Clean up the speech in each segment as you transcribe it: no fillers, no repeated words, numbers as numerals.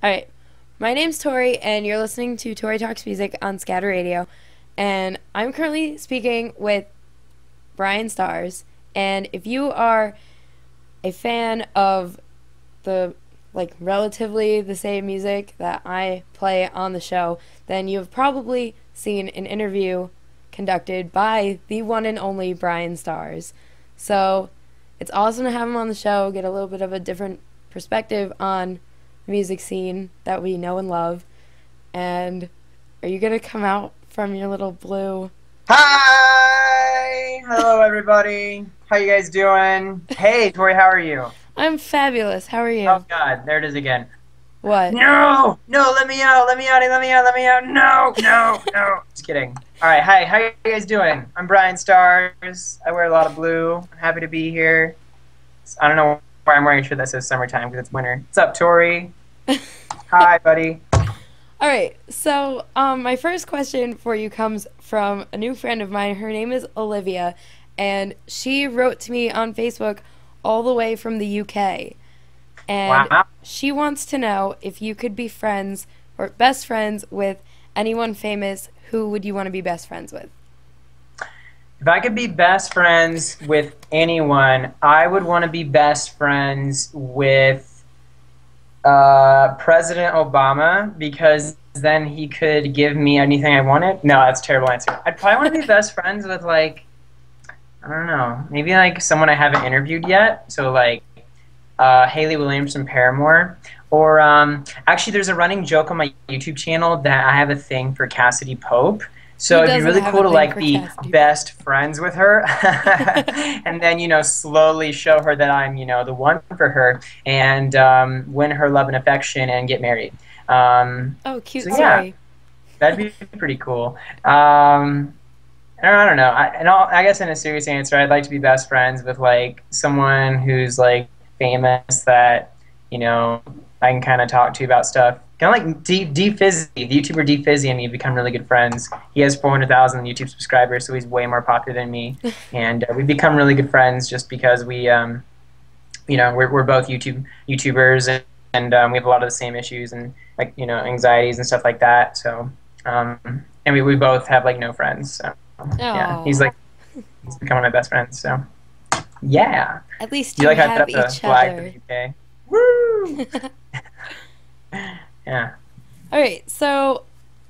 All right. My name's Tori, and you're listening to Tori Talks Music on Scatter Radio. And I'm currently speaking with BryanStars. And if you are a fan of the relatively the same music that I play on the show, then you have probably seen an interview conducted by the one and only BryanStars. So it's awesome to have him on the show, get a little bit of a different perspective on the music scene that we know and love. And are you going to come out from your little blue... Hi! Hello, everybody. How you guys doing? Hey, Tori, how are you? I'm fabulous. How are you? Oh, God, there it is again. What? No! No, let me out! Let me out! Let me out! Let me out! No! No! No! Just kidding. All right, hi. How you guys doing? I'm BryanStars. I wear a lot of blue. I'm happy to be here. I don't know why I'm wearing a shirt that says summertime because it's winter. What's up, Tori? Hi, buddy. All right, so my first question for you comes from a new friend of mine. Her name is Olivia, and she wrote to me on Facebook all the way from the UK. And Wow. she wants to know if you could be friends or best friends with anyone famous. Who would you want to be best friends with? If I could be best friends with anyone, I would want to be best friends with President Obama, because then he could give me anything I wanted. No, that's a terrible answer. I'd probably want to be best friends with, like, I don't know, maybe like someone I haven't interviewed yet. So like Haley Williams from Paramore. Or actually, there's a running joke on my YouTube channel that I have a thing for Cassidy Pope. So Who it'd be doesn't really have cool a to thing like for be Cassidy best friends with her, and then slowly show her that I'm the one for her, and win her love and affection and get married. Oh, cute So yeah, story. that'd be pretty cool. I don't know. I guess in a serious answer, I'd like to be best friends with like someone who's like famous that I can kind of talk to about stuff. Kind of like D Fizzy, the YouTuber D Fizzy, and me have become really good friends. He has 400,000 YouTube subscribers, so he's way more popular than me, and we've become really good friends just because we're both YouTubers, and we have a lot of the same issues and like anxieties and stuff like that. So and we both have like no friends. So yeah, he's Oh, become one of my best friends. So yeah. at least Do you you like how I put have up the each flag for other. the UK? Woo! Yeah. All right, so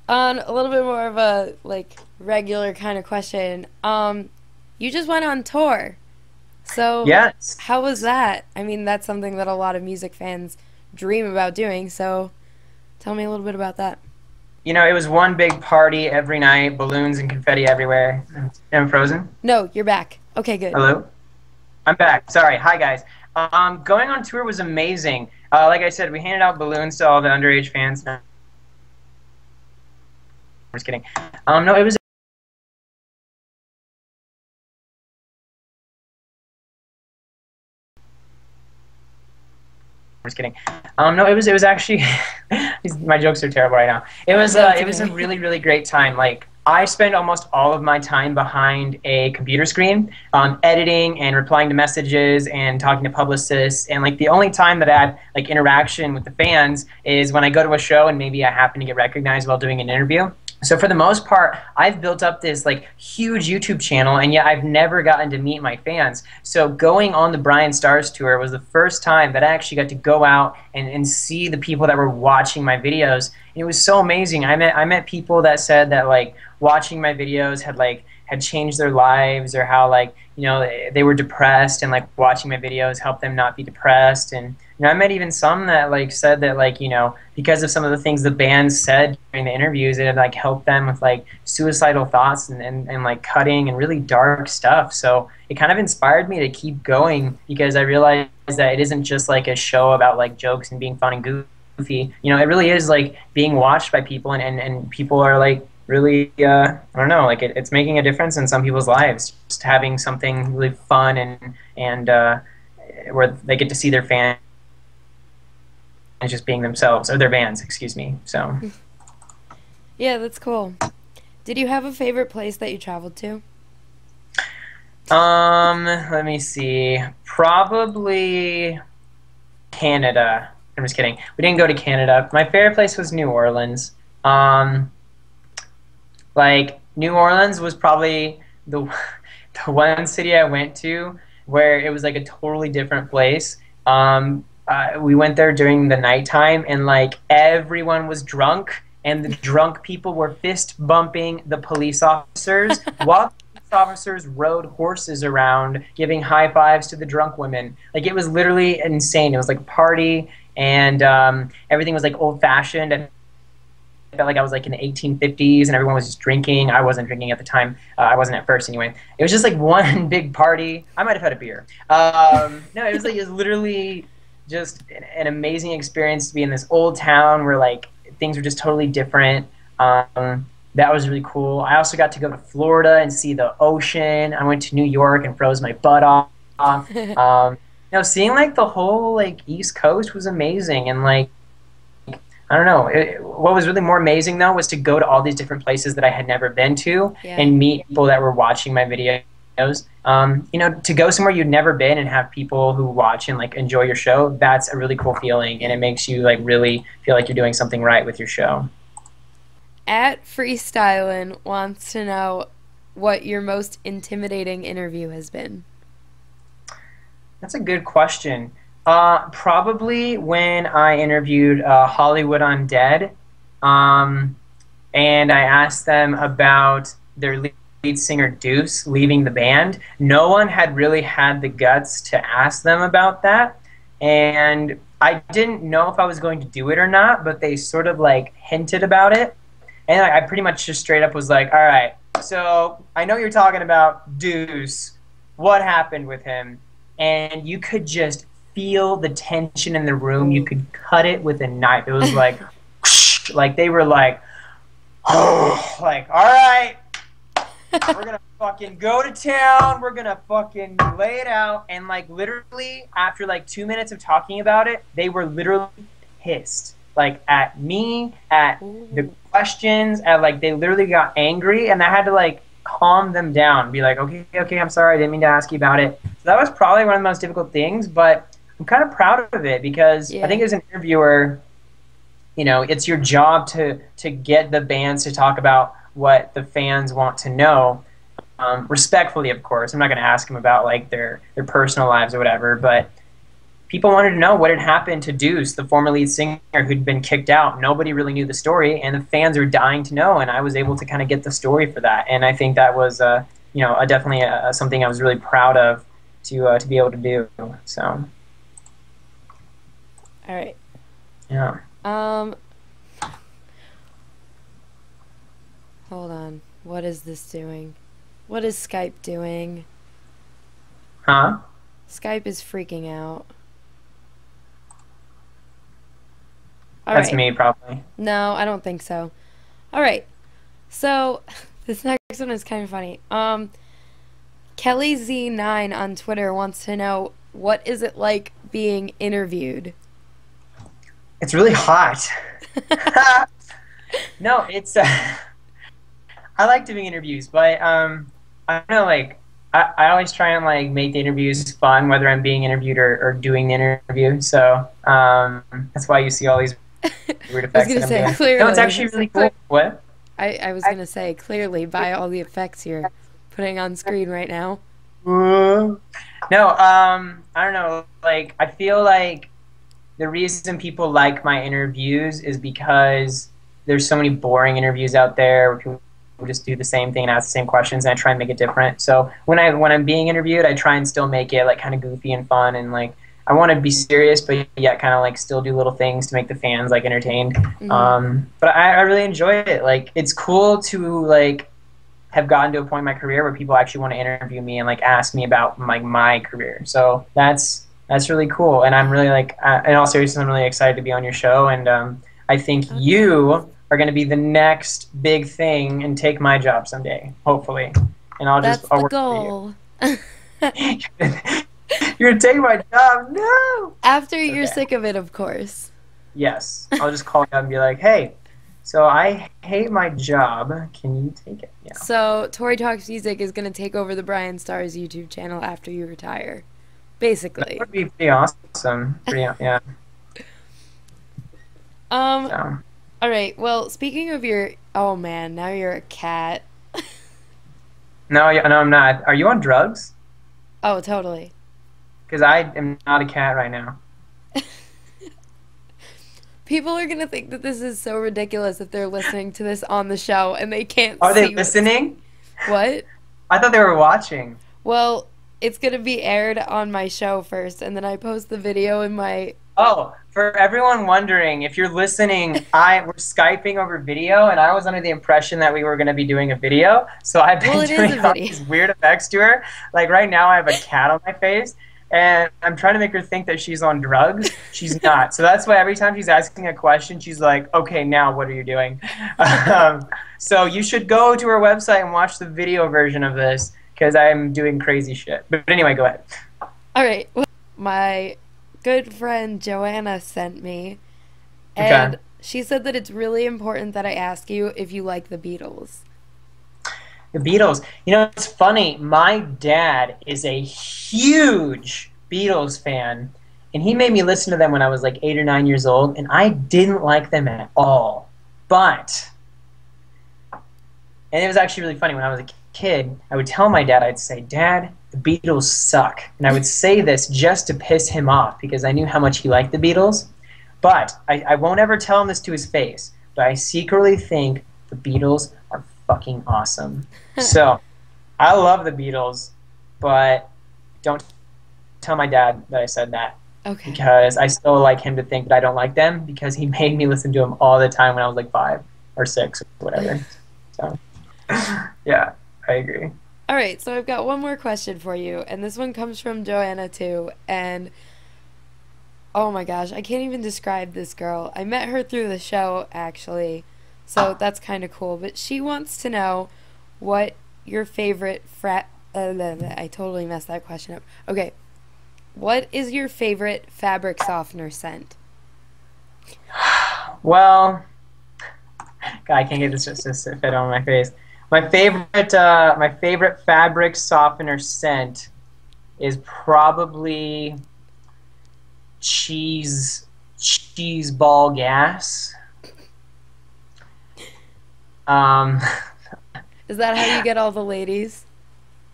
on a little bit more of a regular kind of question, you just went on tour. So Yes. how was that? I mean, that's something that a lot of music fans dream about doing. So tell me a little bit about that. It was one big party every night, balloons and confetti everywhere. I'm frozen. No, you're back. Okay, good. Hello? I'm back. Sorry. Hi, guys. Going on tour was amazing. Like I said, we handed out balloons to all the underage fans. No, I'm just kidding. No, it was I'm just kidding. No, it was actually my jokes are terrible right now. It was a Okay. really really great time. Like I spend almost all of my time behind a computer screen, editing and replying to messages and talking to publicists. And like the only time that I have like interaction with the fans is when I go to a show and maybe I happen to get recognized while doing an interview. So for the most part, I've built up this like huge YouTube channel, and yet I've never gotten to meet my fans. So going on the BryanStars tour was the first time that I actually got to go out and see the people that were watching my videos. And it was so amazing. I met people that said that like watching my videos had changed their lives, or how they were depressed, and like watching my videos helped them not be depressed. And I met even some that like said that because of some of the things the band said during the interviews, it had like helped them with like suicidal thoughts and like cutting and really dark stuff. So it kind of inspired me to keep going, because I realized that it isn't just like a show about like jokes and being fun and goofy. It really is like being watched by people, and people are like really I don't know, like it's making a difference in some people's lives, just having something really fun and where they get to see their fans just being themselves, or their bands, excuse me. So Yeah, that's cool. Did you have a favorite place that you traveled to? let me see, probably Canada. I'm just kidding. We didn't go to Canada. My favorite place was New Orleans. Um, like New Orleans was probably the the one city I went to where it was like a totally different place. We went there during the nighttime, and like everyone was drunk, and the drunk people were fist bumping the police officers while the police officers rode horses around, giving high fives to the drunk women. Like it was literally insane. It was like a party, and everything was like old fashioned. I felt like I was like in the 1850s and everyone was just drinking. I wasn't drinking at the time. I wasn't at first anyway. It was just like one big party. I might have had a beer. No, it was literally just an amazing experience to be in this old town where like things were just totally different. That was really cool. I also got to go to Florida and see the ocean. I went to New York and froze my butt off. Seeing like the whole like East Coast was amazing, and like I don't know. What was really more amazing, though, was to go to all these different places that I had never been to and meet people that were watching my videos. To go somewhere you'd never been and have people who watch and like enjoy your show, that's a really cool feeling, and it makes you like really feel like you're doing something right with your show. At Freestylin' wants to know what your most intimidating interview has been. That's a good question. Probably when I interviewed Hollywood Undead, and I asked them about their lead singer Deuce leaving the band. No one had really had the guts to ask them about that, and I didn't know if I was going to do it or not, but they sort of like hinted about it, and I pretty much just straight up was like, all right, so I know you're talking about Deuce. What happened with him? And you could just feel the tension in the room. You could cut it with a knife. It was like, like they were like, oh, like, all right, we're gonna fucking go to town. We're gonna fucking lay it out. And like literally, after like 2 minutes of talking about it, they were literally pissed, like at me, at the questions, at like they literally got angry, and I had to like calm them down, be like, okay, I'm sorry, I didn't mean to ask you about it. So that was probably one of the most difficult things, but I'm kind of proud of it because I think as an interviewer, it's your job to get the bands to talk about what the fans want to know, respectfully, of course. I'm not going to ask them about like their personal lives or whatever, but people wanted to know what had happened to Deuce, the former lead singer who'd been kicked out. Nobody really knew the story, and the fans are dying to know, and I was able to kind of get the story for that. And I think that was, definitely something I was really proud of to be able to do. So. All right. Yeah. Hold on. What is this doing? What is Skype doing? Huh? Skype is freaking out. That's me, probably. No, I don't think so. All right. So, this next one is kind of funny. Kelly Z9 on Twitter wants to know, what is it like being interviewed? It's really hot. No, it's... I like doing interviews, but I don't know, like, I always try and like make the interviews fun, whether I'm being interviewed or doing the interview. So that's why you see all these weird effects. I was gonna say, clearly. No, it's actually really cool. What? I was gonna say, clearly, by all the effects you're putting on screen right now. No, I don't know. Like, I feel like the reason people like my interviews is because there's so many boring interviews out there where people just do the same thing and ask the same questions, and I try and make it different. So when I'm being interviewed, I try and still make it like kind of goofy and fun, and like I want to be serious, but yet kind of like still do little things to make the fans like entertained. Mm-hmm. But I really enjoy it. Like, it's cool to like have gotten to a point in my career where people actually want to interview me and like ask me about like my career. So that's really cool, and I'm really like in all seriousness, I'm really excited to be on your show, and I think you are going to be the next big thing and take my job someday, hopefully. And I'll work goal. For you. You're going to take my job? No! After you're sick of it, of course. Yes. I'll just call you up and be like, hey, so I hate my job. Can you take it? Yeah. So Tori Talks Music is going to take over the BryanStars YouTube channel after you retire, basically. That would be pretty awesome. Yeah. So All right. Well, speaking of your, oh man, now you're a cat. no, no, I'm not. Are you on drugs? Oh, totally. Because I am not a cat right now. People are gonna think that this is so ridiculous if they're listening to this on the show and they can't Are they see listening? what. I thought they were watching. Well, it's gonna be aired on my show first, and then I post the video in my. Oh, for everyone wondering, if you're listening, we're Skyping over video, and I was under the impression that we were going to be doing a video. So I've been doing all these weird effects to her. Like right now, I have a cat on my face, and I'm trying to make her think that she's on drugs. She's not. So that's why every time she's asking a question, she's like, "Okay, now what are you doing?" So you should go to her website and watch the video version of this because I'm doing crazy shit. But anyway, go ahead. All right, well, my good friend Joanna sent me, and she said that it's really important that I ask you if you like the Beatles. The Beatles. You know, it's funny. My dad is a huge Beatles fan, and he made me listen to them when I was like 8 or 9 years old, and I didn't like them at all. But, and it was actually really funny, when I was a kid, I would tell my dad, I'd say, "Dad, the Beatles suck." And I would say this just to piss him off because I knew how much he liked the Beatles. But I won't ever tell him this to his face, but I secretly think the Beatles are fucking awesome. So I love the Beatles, but don't tell my dad that I said that. Okay. Because I still like him to think that I don't like them because he made me listen to them all the time when I was like 5 or 6 or whatever. So yeah, I agree. All right, so I've got one more question for you, and this one comes from Joanna too, and oh my gosh, I can't even describe this girl. I met her through the show, actually, so that's kind of cool, but she wants to know what your favorite I totally messed that question up. Okay, what is your favorite fabric softener scent? Well, God, I can't get this just to fit on my face. My favorite fabric softener scent is probably cheese ball gas. Is that how you get all the ladies?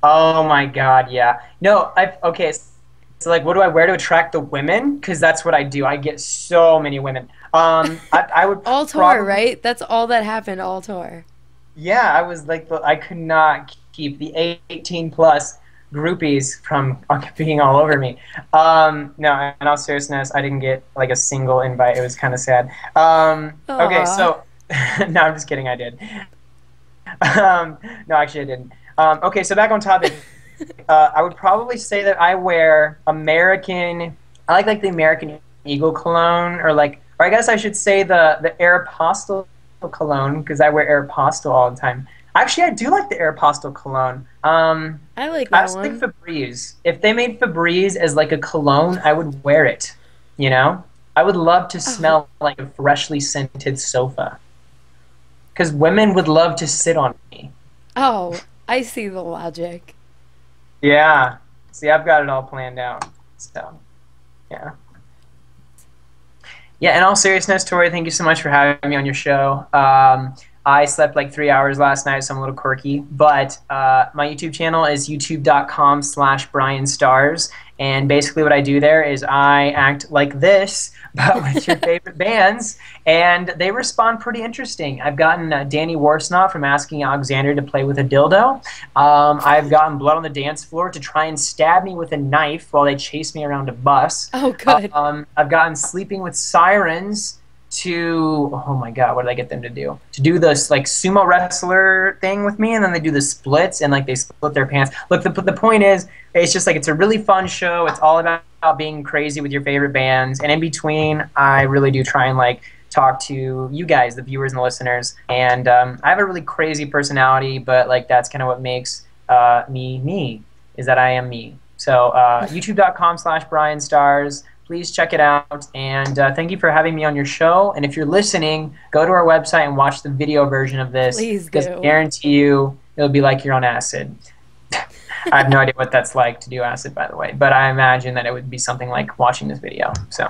Oh my God, yeah. No, okay. So like, what do I wear to attract the women? Because that's what I do. I get so many women. I would all tour, right? That's all that happened. All tour. Yeah, I was like, I could not keep the 18 plus groupies from being all over me. No, in all seriousness, I didn't get like a single invite. It was kind of sad. Okay, so no, I'm just kidding. I did. No, actually, I didn't. Okay, so back on topic. I would probably say that I wear American. I like the American Eagle cologne, or I guess I should say the Aeropostale cologne, because I wear Aeropostale all the time. Actually, I do like the Aeropostale cologne. I like that one. I like Febreze. If they made Febreze as like a cologne, I would wear it. You know, I would love to smell like a freshly scented sofa. Because women would love to sit on me. Oh, I see the logic. Yeah. See, I've got it all planned out. So, yeah. Yeah, in all seriousness, Tori, thank you so much for having me on your show. I slept like 3 hours last night, so I'm a little quirky. But my YouTube channel is youtube.com/BryanStars. And basically what I do there is I act like this, but with your favorite bands. And they respond pretty interesting. I've gotten Danny Warsnaw from asking Alexander to play with a dildo. I've gotten Blood on the Dance Floor to try and stab me with a knife while they chase me around a bus. Oh, good. I've gotten Sleeping with Sirens to, oh my God, what did I get them to do? To do this like sumo wrestler thing with me, and then they do the splits and like they split their pants. Look, the point is, it's just like it's a really fun show. It's all about being crazy with your favorite bands, and in between, I really do try and like talk to you guys, the viewers and the listeners. And I have a really crazy personality, but like that's kind of what makes me, is that I am me. So youtube.com/BryanStars. Please check it out, and thank you for having me on your show. And if you're listening, go to our website and watch the video version of this. Please do. Because I guarantee you it'll be like you're on acid. I have no idea what that's like to do acid, by the way, but I imagine that it would be something like watching this video. So.